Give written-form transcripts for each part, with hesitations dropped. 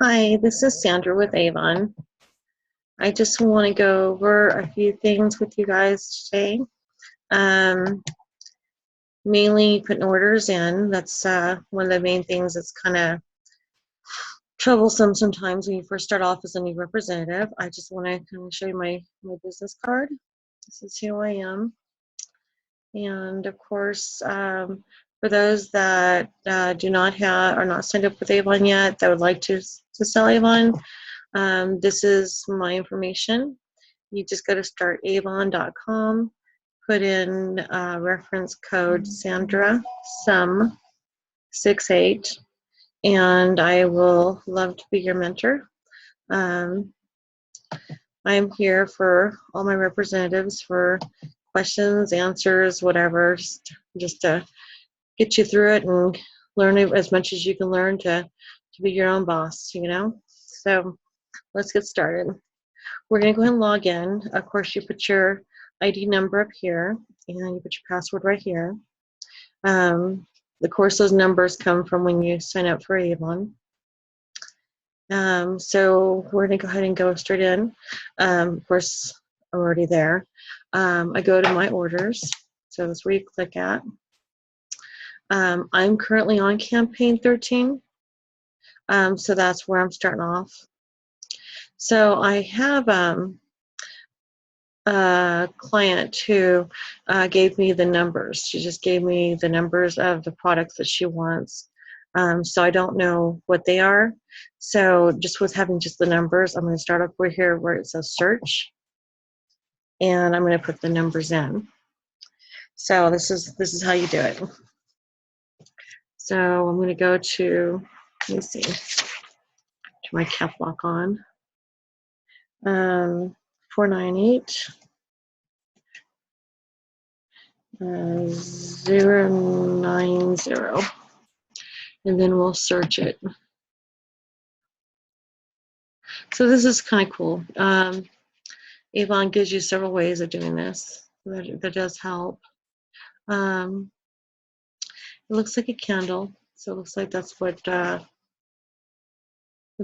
Hi, this is Sandra with Avon. I just want to go over a few things with you guys today. Um, Mainly putting orders in. That's one of the main things that's kind of troublesome sometimes when you first start off as a new representative. I just want to kind of show you my business card. This is who I am. And of course, for those that do not have, are not signed up with Avon yet, that would like to sell Avon, this is my information. You just go to startavon.com, put in reference code Sandra Sum 68, and I will love to be your mentor. Um, I'm here for all my representatives for questions, answers, whatever, just to get you through it and learn as much as you can learn to be your own boss, you know? So let's get started. We're going to go ahead and log in. Of course, you put your ID number up here, and you put your password right here. Of course, those numbers come from when you sign up for Avon. So we're going to go ahead and go straight in. Of course, I'm already there. I go to my orders. So that's where you click at. I'm currently on campaign 13. So that's where I'm starting off. So I have a client who gave me the numbers. She just gave me the numbers of the products that she wants. So I don't know what they are. So just with having just the numbers, I'm going to start up over here where it says search, and I'm going to put the numbers in. So this is how you do it. So I'm going to go to, let me see, to my cap lock on. 498. 090, and then we'll search it. So this is kind of cool. Avon gives you several ways of doing this. That does help. It looks like a candle, so it looks like that's what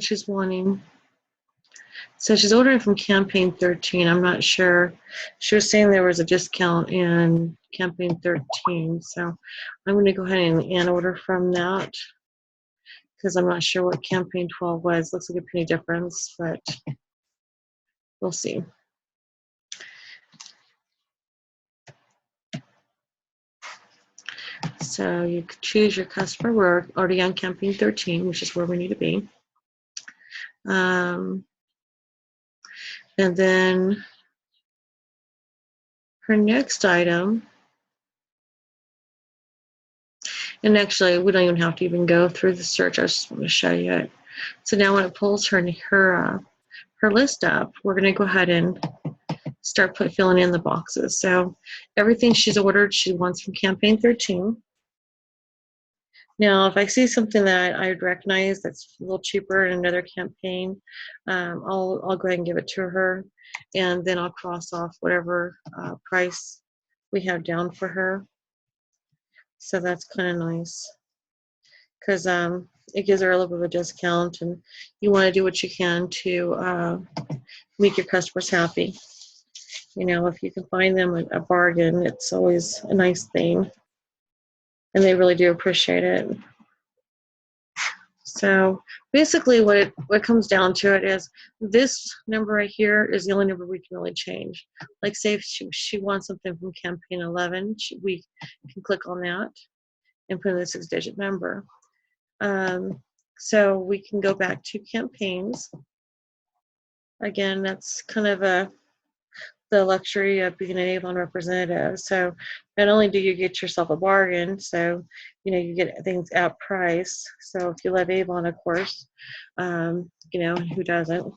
she's wanting. So she's ordering from campaign 13. I'm not sure. She was saying there was a discount in campaign 13, so I'm going to go ahead and order from that, because I'm not sure what campaign 12 was. Looks like a penny difference, but we'll see. So you choose your customer. We're already on campaign 13, which is where we need to be. And then her next item, and actually we don't even have to even go through the search. I just want to show you it. So now when it pulls her list up, we're going to go ahead and start filling in the boxes. So everything she's ordered, she wants from campaign 13. Now, if I see something that I would recognize that's a little cheaper in another campaign, I'll go ahead and give it to her, and then I'll cross off whatever price we have down for her. So that's kind of nice, because it gives her a little bit of a discount, and you want to do what you can to make your customers happy. You know, if you can find them a bargain, it's always a nice thing, and they really do appreciate it. So basically what it comes down to it is this number right here is the only number we can really change. Like say if she wants something from campaign 11, we can click on that and put in the 6-digit number. So we can go back to campaigns. Again, that's kind of the luxury of being an Avon representative. So not only do you get yourself a bargain, so you get things at price. So if you love Avon, of course, who doesn't?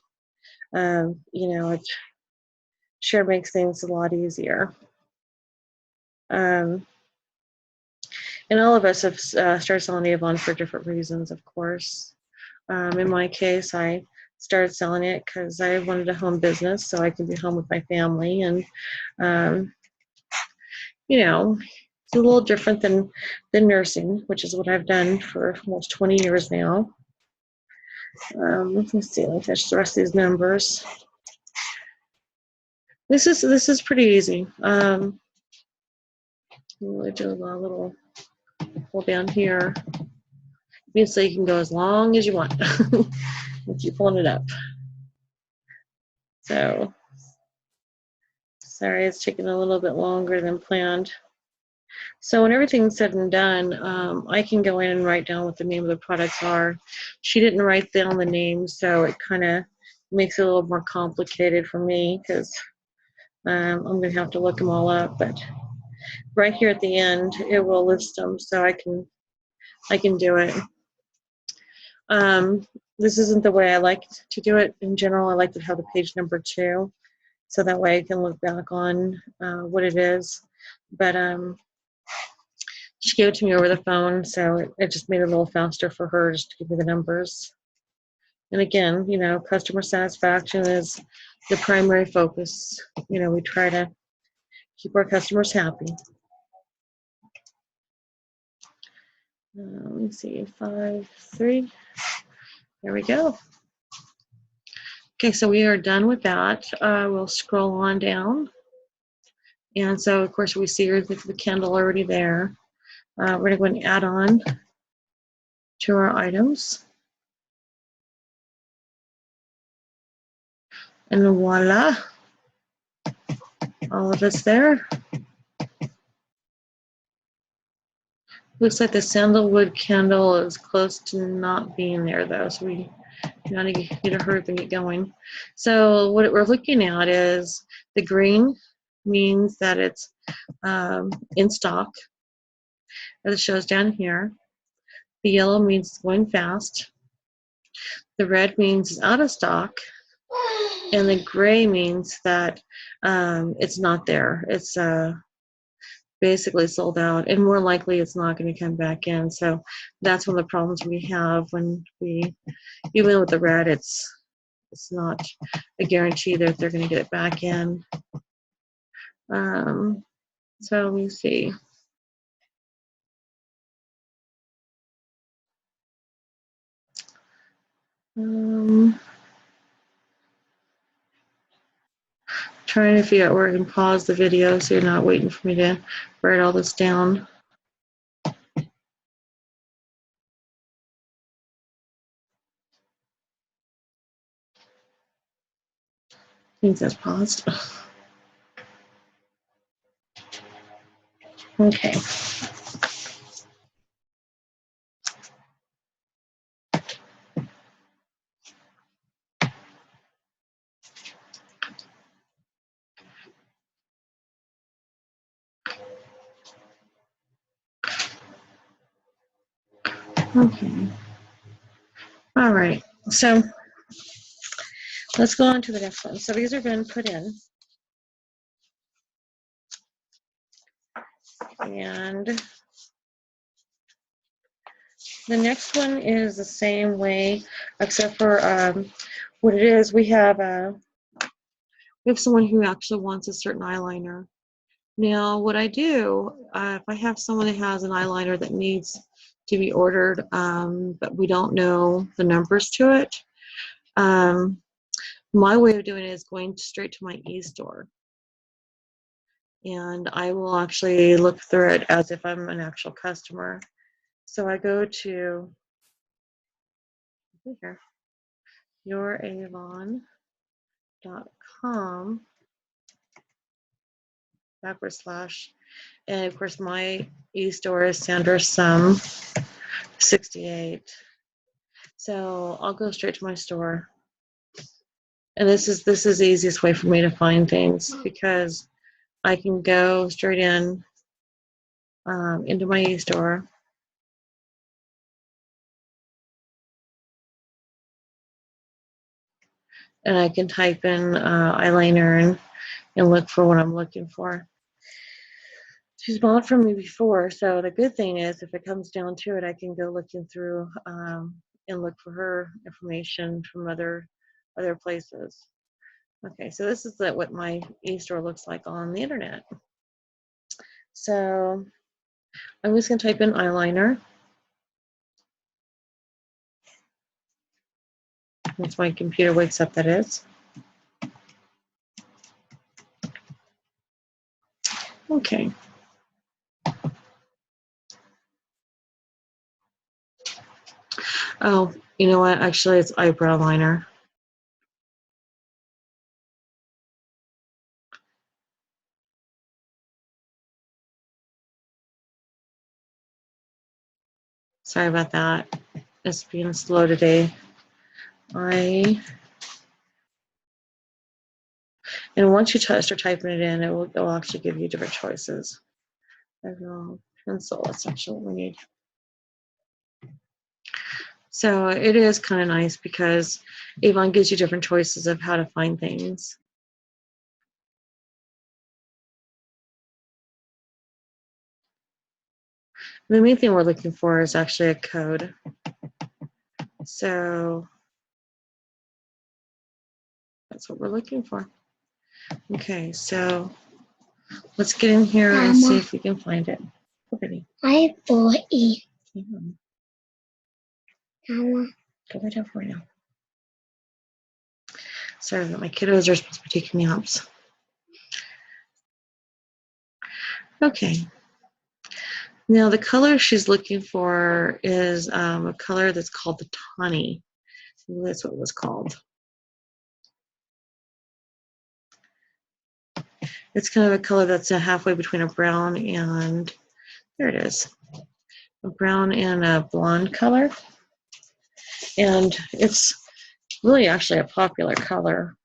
It sure makes things a lot easier. And all of us have started selling Avon for different reasons, of course. In my case, I started selling it because I wanted a home business so I could be home with my family, and it's a little different than nursing, which is what I've done for almost 20 years now. Let's see, let me finish the rest of these numbers. This is pretty easy. Really do a little pull down here. Obviously, you can go as long as you want. And keep pulling it up. So, sorry, it's taking a little bit longer than planned. So when everything's said and done, I can go in and write down what the name of the products are. She didn't write down the names, so it kind of makes it a little more complicated for me because I'm going to have to look them all up. But right here at the end, it will list them, so I can do it. This isn't the way I like to do it in general. I like to have the page number 2, so that way I can look back on what it is. But she gave it to me over the phone, so it just made it a little faster for her just to give me the numbers. And again, you know, customer satisfaction is the primary focus. You know, we try to keep our customers happy. Let me see, 5, 3. There we go. Okay, so we are done with that. We'll scroll on down. And so, of course, we see the candle already there. We're going to go and add on to our items. And voila, all of it's there. Looks like the sandalwood candle is close to not being there though, so we gotta need to hurry up and get going. So what we're looking at is the green means that it's in stock, as it shows down here. The yellow means it's going fast. The red means it's out of stock. And the gray means that it's not there. It's basically sold out, and more likely it's not going to come back in. So that's one of the problems we have when we, even with the red, it's not a guarantee that they're going to get it back in. So let me see. Trying to figure out where I can pause the video so you're not waiting for me to write all this down. I think that's paused. Okay. Okay. All right. So let's go on to the next one. So these are been put in. And the next one is the same way, except for what it is. We have someone who actually wants a certain eyeliner. Now, what I do, if I have someone that has an eyeliner that needs to be ordered, but we don't know the numbers to it, my way of doing it is going straight to my e-store. And I will actually look through it as if I'm an actual customer. So I go to here, youravon.com /, and of course my e-store is Sandra Sum 68. So I'll go straight to my store, and this is the easiest way for me to find things because I can go straight in into my e-store. And I can type in eyeliner and look for what I'm looking for. She's bought from me before, so the good thing is if it comes down to it, I can go looking through and look for her information from other places. Okay, so this is what my e-store looks like on the internet. So I'm just going to type in eyeliner. Once my computer wakes up, that is. Okay. Oh, you know what? Actually, it's eyebrow liner. Sorry about that. It's being slow today. And once you start typing it in, it'll actually give you different choices. Eyebrow pencil, that's actually what we need. So it is kind of nice because Avon gives you different choices of how to find things. The main thing we're looking for is actually a code. So that's what we're looking for. Okay, so let's get in here and see if we can find it. Okay. I bought it. Go right over right now. Sorry, but my kiddos are supposed to be taking naps. Okay. Now the color she's looking for is a color that's called the tawny. That's what it was called. It's kind of a color that's halfway between a brown and, there it is, a brown and a blonde color. And it's really actually a popular color.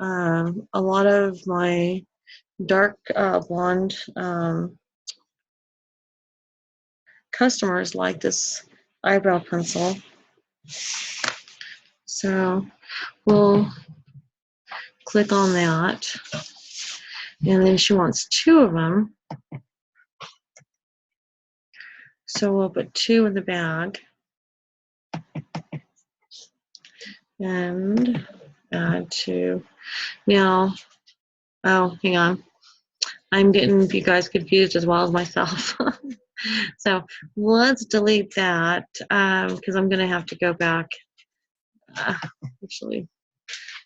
A lot of my dark blonde customers like this eyebrow pencil. So we'll click on that. And then she wants 2 of them. So we'll put 2 in the bag. And add 2. Now, oh, hang on. I'm getting you guys confused as well as myself. So let's delete that because I'm going to have to go back. Actually,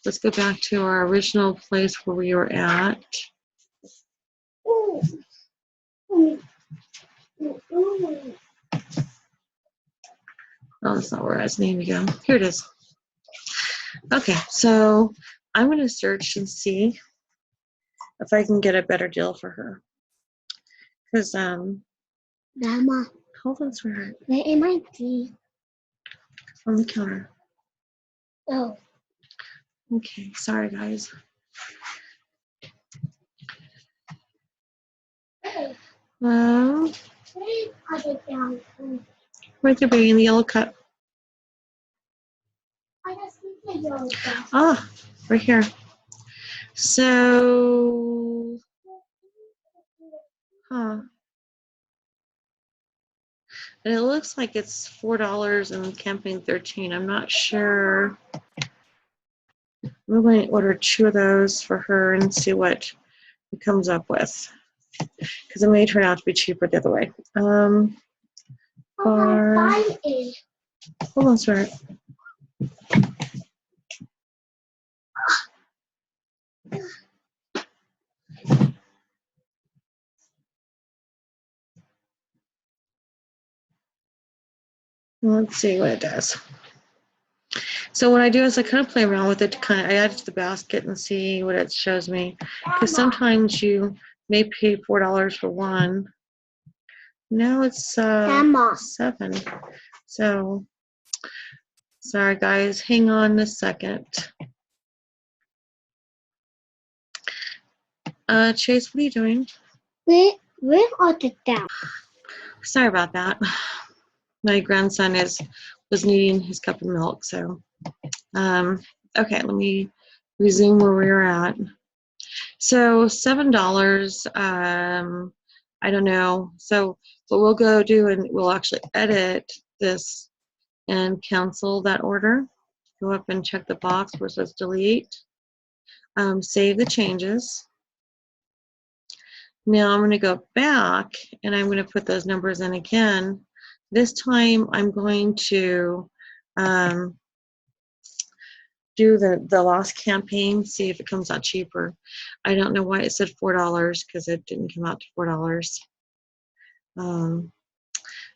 let's go back to our original place where we were at. Oh, that's not where I was needing to go. Here it is. Okay, so I'm going to search and see if I can get a better deal for her. Because, Mama, hold on, sweetheart. where am I? Tea? On the counter. Oh. Okay, sorry, guys. Well, right there, baby, in the yellow cup. Ah, right here. So, huh. And it looks like it's $4 and campaign 13. I'm not sure. I'm going to order 2 of those for her and see what it comes up with. Because it may turn out to be cheaper the other way. Hold on, sweetheart. Let's see what it does. So what I do is I kind of play around with it to I add it to the basket and see what it shows me. Because sometimes you may pay $4 for one. Now it's 7. So sorry guys, hang on a second. Chase, what are you doing? Where are the down? Sorry about that. My grandson was needing his cup of milk, so okay, let me resume where we were at. So $7, I don't know. So what we'll go do, and we'll actually edit this and cancel that order. Go up and check the box where it says delete. Save the changes. Now I'm going to go back and I'm going to put those numbers in again. This time I'm going to do the lost campaign, see if it comes out cheaper. I don't know why it said $4 because it didn't come out to $4.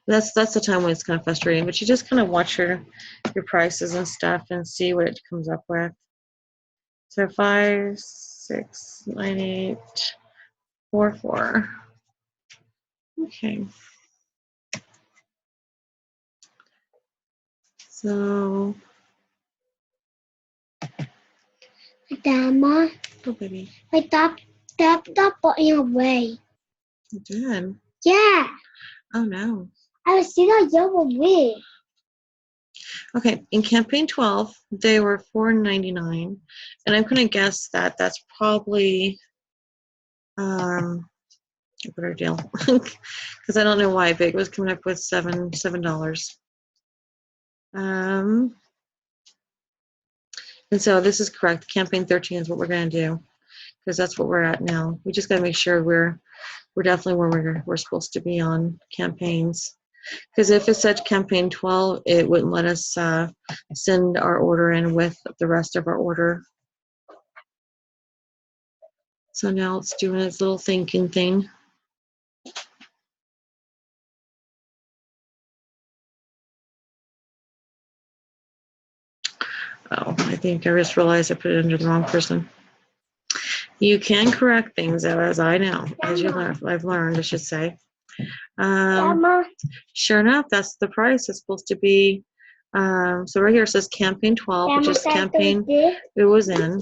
That's the time when it's kind of frustrating, but you just kind of watch your prices and stuff and see what it comes up with. So 5, 6, 9, 8, 4, 4. Okay. So, Dama, oh baby, I tapped putting away. you did. Yeah, Oh no. I was seeing a yellow wig. Okay, in campaign 12, they were $4.99, and I'm gonna guess that that's probably a better deal because I don't know why Big was coming up with $7. And so this is correct. Campaign 13 is what we're gonna do because that's what we're at now. We just gotta make sure we're definitely where we're supposed to be on campaigns. Because if it said campaign 12, it wouldn't let us send our order in with the rest of our order. So now it's doing its little thinking thing. Oh, I think I just realized I put it under the wrong person. You can correct things, as I know, as I've learned, I should say. Dama, Sure enough, that's the price. It's supposed to be. So right here it says campaign 12, which is campaign it was in.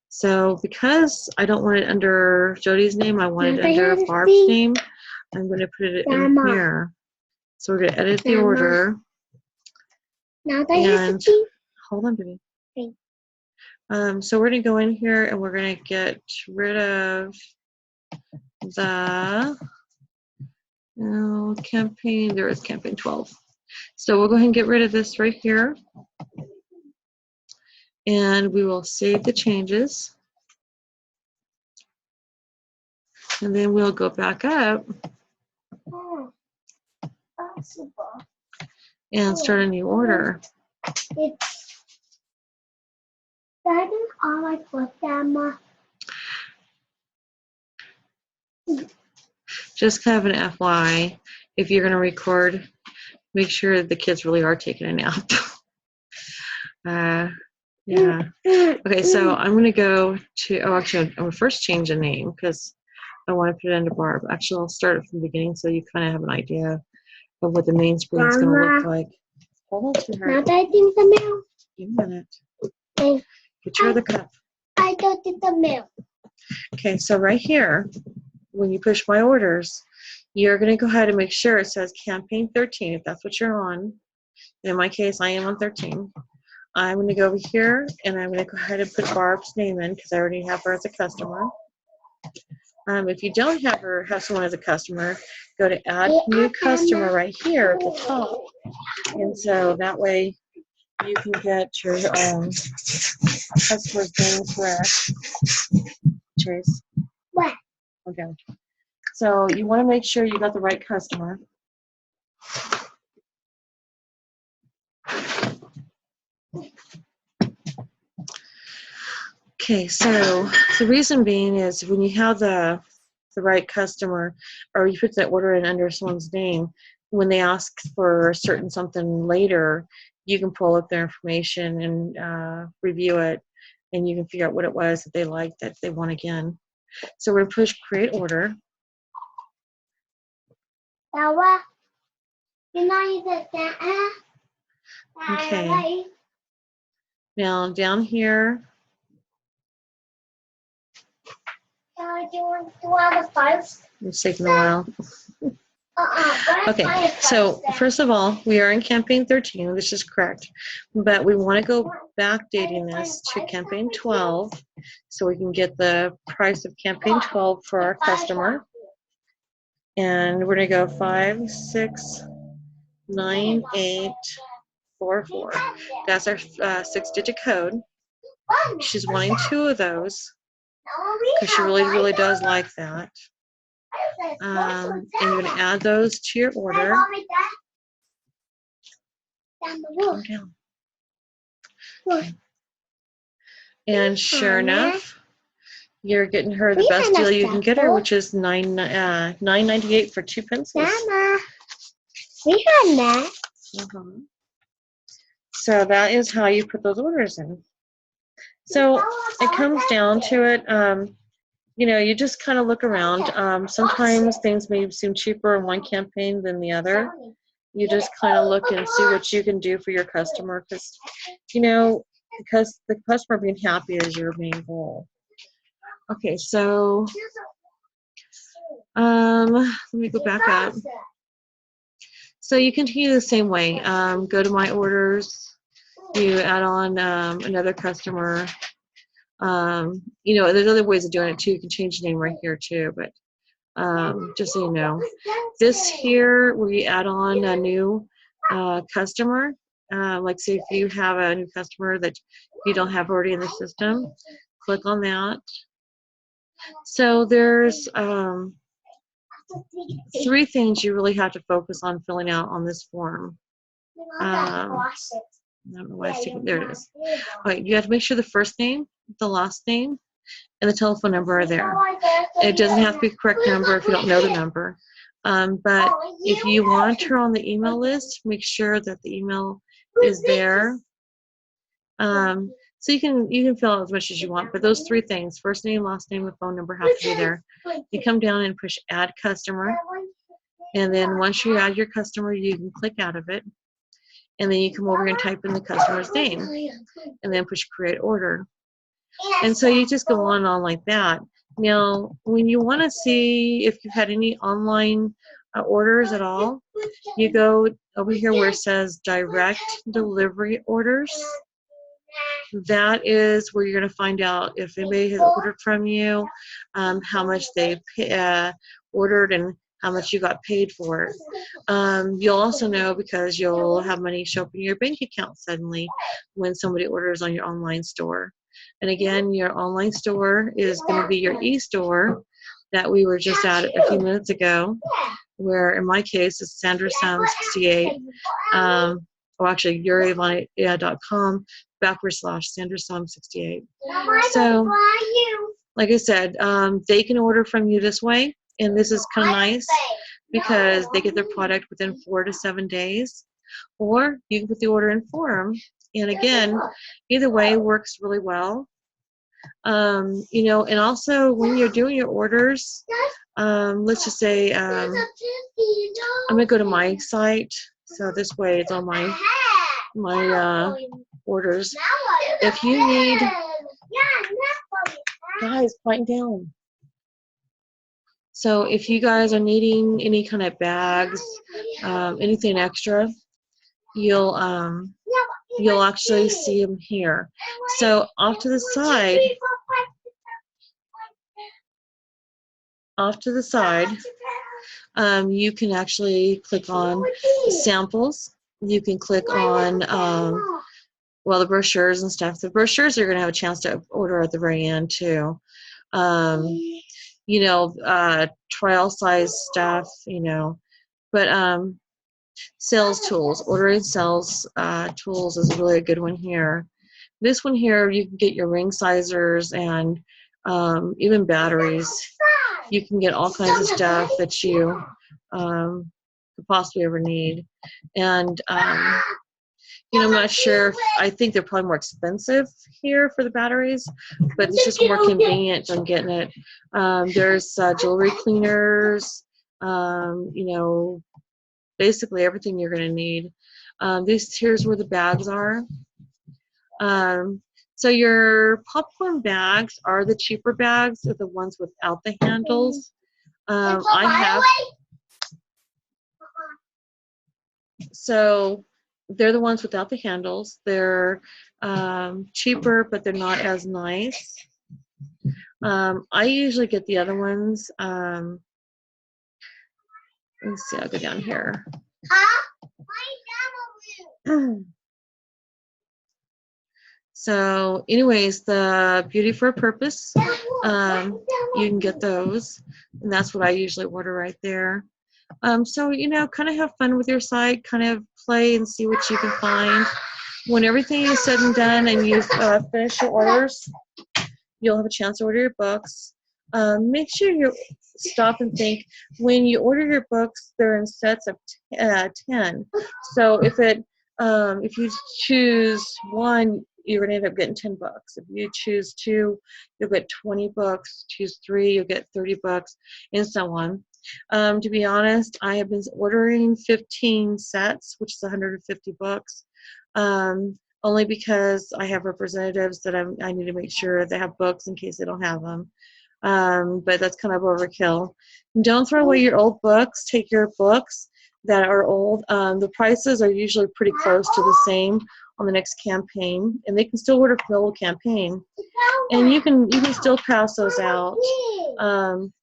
So because I don't want it under Jody's name, I want it under Barb's name. I'm going to put it in here. So we're going to edit the order. Now that is the Hold on, baby. Okay. So we're going to go in here and we're going to get rid of the campaign. There is campaign 12. So we'll go ahead and get rid of this right here. And we will save the changes. And then we'll go back up and start a new order. It's starting on my foot, Dama. Just kind of an FYI, if you're going to record, make sure the kids really are taking a nap. Yeah. Okay, so I'm going to go to, actually, I'm going to first change the name because I want to put it under Barb. Actually, I'll start it from the beginning so you kind of have an idea of what the main screen is going to look like. Hold on to her. Now that I think the mail. Give me a minute. Get your other cup. I don't think the mail. Okay, so right here, when you push my orders, you're going to go ahead and make sure it says campaign 13 if that's what you're on. In my case, I am on 13. I'm going to go over here and I'm going to go ahead and put Barb's name in because I already have her as a customer. If you don't have someone as a customer, go to add new customer right here at the top. And so that way you can get your customer's name correct. Chase. What? Okay. So you want to make sure you got the right customer. Okay, so the reason being is when you have the right customer or you put that order in under someone's name, when they ask for a certain something later, you can pull up their information and review it, and you can figure out what it was that they liked that they want again. So we're going to push create order. Okay. Now down here. It's taking a while. Okay, so first of all, we are in campaign 13, this is correct, but we want to go backdating this to campaign 12 so we can get the price of campaign 12 for our customer. And we're going to go 5, 6, 9, 8, 4, 4. That's our 6-digit code. She's wanting 2 of those because she really does like that. And you're going to add those to your order. Calm down. Okay. And sure enough, you're getting her the We best had a deal you can get her, sample. which is $9.98 for 2 pencils. Mama, we had that. So that is how you put those orders in. So it comes down to it. You know, you just kind of look around. Sometimes things may seem cheaper in one campaign than the other. You just kind of look and see what you can do for your customer, because, you know, because the customer being happy is your main goal. Okay, so let me go back up. So you continue the same way. Go to my orders. You add on another customer. You know, there's other ways of doing it too. You can change the name right here too, but just so you know. This here, where you add on a new customer, like say if you have a new customer that you don't have already in the system, click on that. So there's 3 things you really have to focus on filling out on this form. I don't know why it's taking, there it is. All right, you have to make sure the first name, the last name, and the telephone number are there. It doesn't have to be the correct number if you don't know the number. But if you want her on the email list, make sure that the email is there. So you can fill out as much as you want, but those 3 things, first name, last name, and phone number, have to be there. You come down and push add customer, and then once you add your customer, you can click out of it, and then you come over and type in the customer's name, and then push create order. And so you just go on and on like that. Now, when you want to see if you've had any online orders at all, you go over here where it says direct delivery orders. That is where you're going to find out if anybody has ordered from you, how much they ordered, and how much you got paid for it. You'll also know because you'll have money show up in your bank account suddenly when somebody orders on your online store. And again, your online store is going to be your e-store that we were just at a few minutes ago, where in my case it's SandraSum68. Well, actually, youravon.com /SandraSum68. So, like I said, they can order from you this way, and this is kind of nice because they get their product within 4 to 7 days, or you can put the order in for them. And again, either way works really well. You know, and also when you're doing your orders, let's just say I'm gonna go to my site, so this way it's on my orders. If you need, guys, quiet down. So if you guys are needing any kind of bags, anything extra, you'll actually see them here. So off to the side, you can actually click on samples. You can click on, well, the brochures and stuff. The brochures are going to have a chance to order at the very end too. You know, trial size stuff, you know, but sales tools, ordering sales tools is really a good one here. This one here, you can get your ring sizers and even batteries. You can get all kinds of stuff that you could possibly ever need. And you know, I'm not sure if, I think they're probably more expensive here for the batteries, but it's just more convenient than getting it. There's jewelry cleaners, you know, basically everything you're going to need. Here's where the bags are. So your popcorn bags are the cheaper bags, are the ones without the handles. I have, so they're the ones without the handles. They're cheaper, but they're not as nice. I usually get the other ones. Let me see, I'll go down here. So anyways, the Beauty for a Purpose, you can get those, and that's what I usually order right there. So, you know, kind of have fun with your site, kind of play and see what you can find. when everything is said and done and you've finished your orders, you'll have a chance to order your books. Make sure you stop and think. When you order your books, they're in sets of 10. So if you choose one, you're going to end up getting 10 books. If you choose two, you'll get 20 books. Choose three, you'll get 30 books, and so on. To be honest, I have been ordering 15 sets, which is 150 books. Only because I have representatives that I need to make sure they have books in case they don't have them. But that's kind of overkill. Don't throw away your old books. Take your books that are old. The prices are usually pretty close to the same on the next campaign, and they can still order for the old campaign, and you can still pass those out.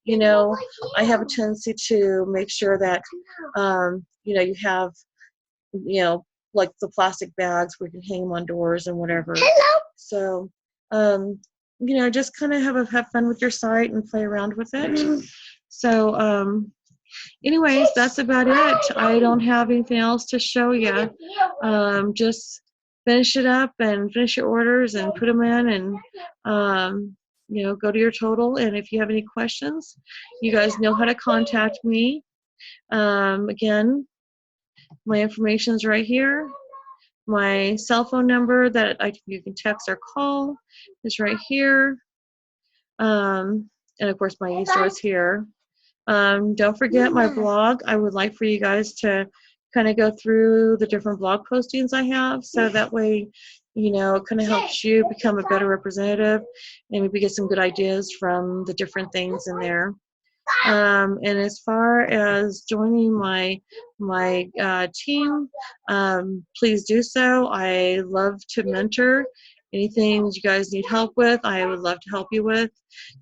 You know, I have a tendency to make sure that you know, you have, you know, like the plastic bags where you can hang them on doors and whatever. Hello. So, you know, just kind of have fun with your site and play around with it. So, anyways, that's about it. I don't have anything else to show you. Just finish it up and finish your orders and put them in, and you know, go to your total. And if you have any questions, you guys know how to contact me. Again, my information is right here. My cell phone number that you can text or call is right here. And of course, my e-store is here. Don't forget my blog. I would like for you guys to kind of go through the different blog postings I have, so that way, you know, it kind of helps you become a better representative and maybe get some good ideas from the different things in there. And as far as joining my team, please do so. I love to mentor. Anything you guys need help with, I would love to help you with.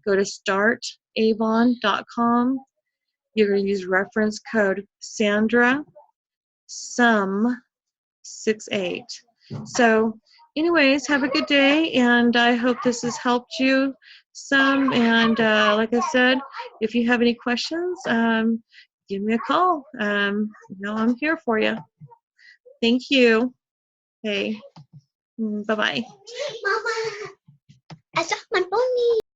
Go to startavon.com. You're going to use reference code Sandra Sum68. So anyways, have a good day, and I hope this has helped you some. And like I said, if you have any questions, give me a call. You know, I'm here for you. Thank you. Okay. Bye-bye. Mama, I saw my pony.